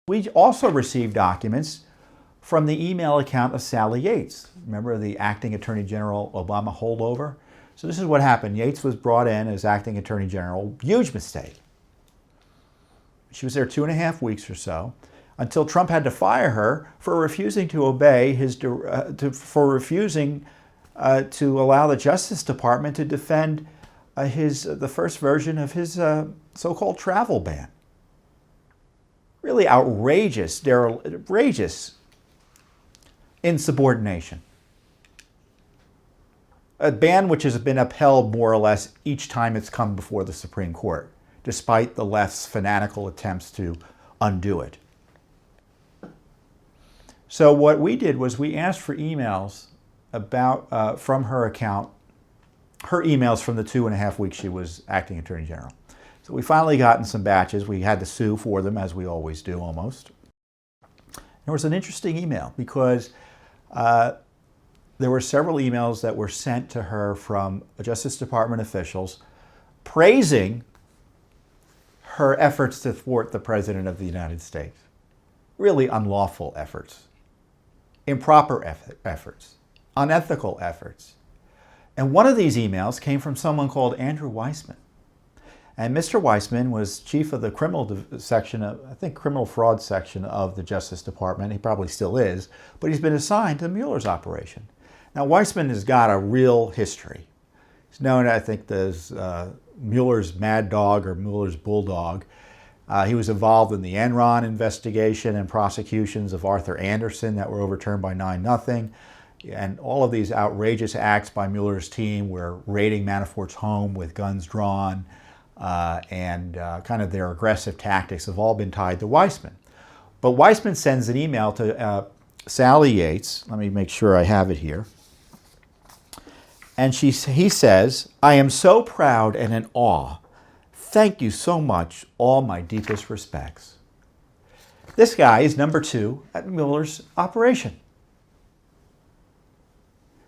We also received documents from the email account of Sally Yates. Remember the acting Attorney General Obama holdover? So this is what happened. Yates was brought in as acting Attorney General. Huge mistake. She was there 2.5 weeks or so, until Trump had to fire her for refusing to obey refusing to allow the Justice Department to defend the first version of his so-called travel ban. Really outrageous insubordination. A ban which has been upheld more or less each time it's come before the Supreme Court, despite the left's fanatical attempts to undo it. So what we did was we asked for emails about from her account, her emails from the 2.5 weeks she was acting Attorney General. So we finally gotten some batches. We had to sue for them, as we always do almost. There was an interesting email because there were several emails that were sent to her from Justice Department officials praising her efforts to thwart the President of the United States. Really unlawful efforts, improper efforts, unethical efforts. And one of these emails came from someone called Andrew Weissmann. And Mr. Weissman was chief of the criminal section, criminal fraud section of the Justice Department. He probably still is, but he's been assigned to Mueller's operation. Now, Weissman has got a real history. He's known, I think, as Mueller's mad dog or Mueller's bulldog. He was involved in the Enron investigation and prosecutions of Arthur Anderson that were overturned by 9-0. And all of these outrageous acts by Mueller's team were raiding Manafort's home with guns drawn, and kind of their aggressive tactics have all been tied to Weissman. But Weissman sends an email to Sally Yates. Let me make sure I have it here. And he says, "I am so proud and in awe. Thank you so much. All my deepest respects." This guy is number 2 at Mueller's operation.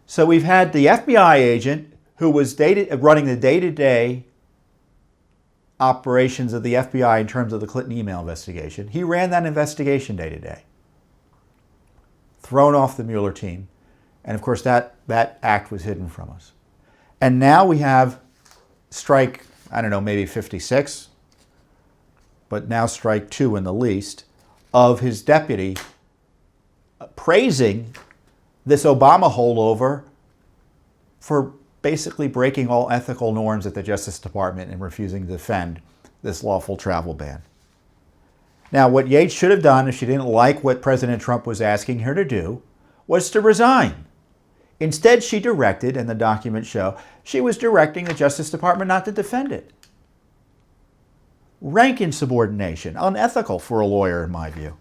So we've had the FBI agent who was running the day-to-day operations of the FBI in terms of the Clinton email investigation. He ran that investigation day-to-day. Thrown off the Mueller team. And of course, that act was hidden from us. And now we have strike, I don't know, maybe 56, but now strike 2 in the least, of his deputy praising this Obama holdover for basically breaking all ethical norms at the Justice Department and refusing to defend this lawful travel ban. Now, what Yates should have done if she didn't like what President Trump was asking her to do was to resign. Instead, she directed, and the documents show, she was directing the Justice Department not to defend it. Rank insubordination, unethical for a lawyer in my view.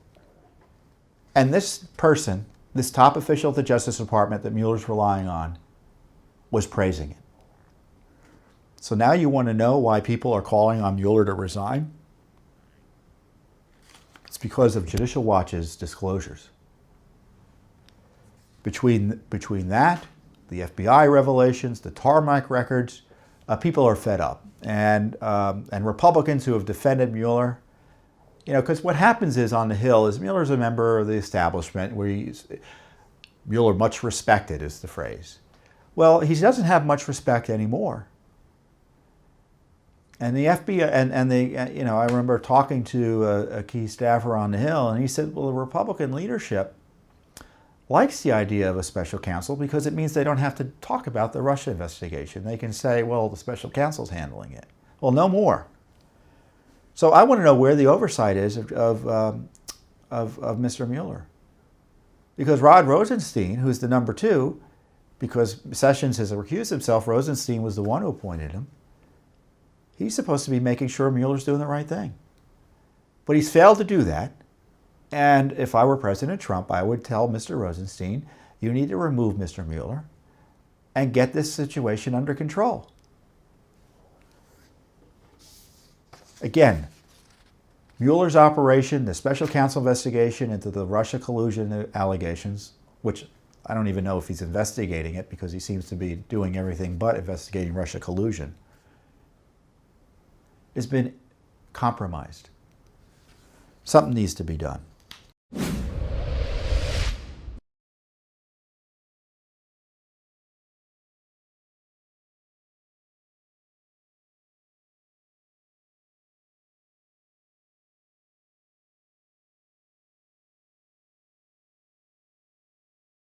And this person, this top official at the Justice Department that Mueller's relying on, was praising it. So now you want to know why people are calling on Mueller to resign? It's because of Judicial Watch's disclosures. Between that, the FBI revelations, the tarmac records, people are fed up. And Republicans who have defended Mueller, because what happens is on the Hill is Mueller's a member of the establishment where Mueller much respected is the phrase. Well, he doesn't have much respect anymore. And the FBI, I remember talking to a key staffer on the Hill, and he said, well, the Republican leadership likes the idea of a special counsel because it means they don't have to talk about the Russia investigation. They can say, well, the special counsel's handling it. Well, no more. So I want to know where the oversight is of Mr. Mueller. Because Rod Rosenstein, who's the number 2, because Sessions has recused himself, Rosenstein was the one who appointed him. He's supposed to be making sure Mueller's doing the right thing. But he's failed to do that. And if I were President Trump, I would tell Mr. Rosenstein, you need to remove Mr. Mueller and get this situation under control. Again, Mueller's operation, the special counsel investigation into the Russia collusion allegations, which I don't even know if he's investigating it because he seems to be doing everything but investigating Russia collusion, has been compromised. Something needs to be done.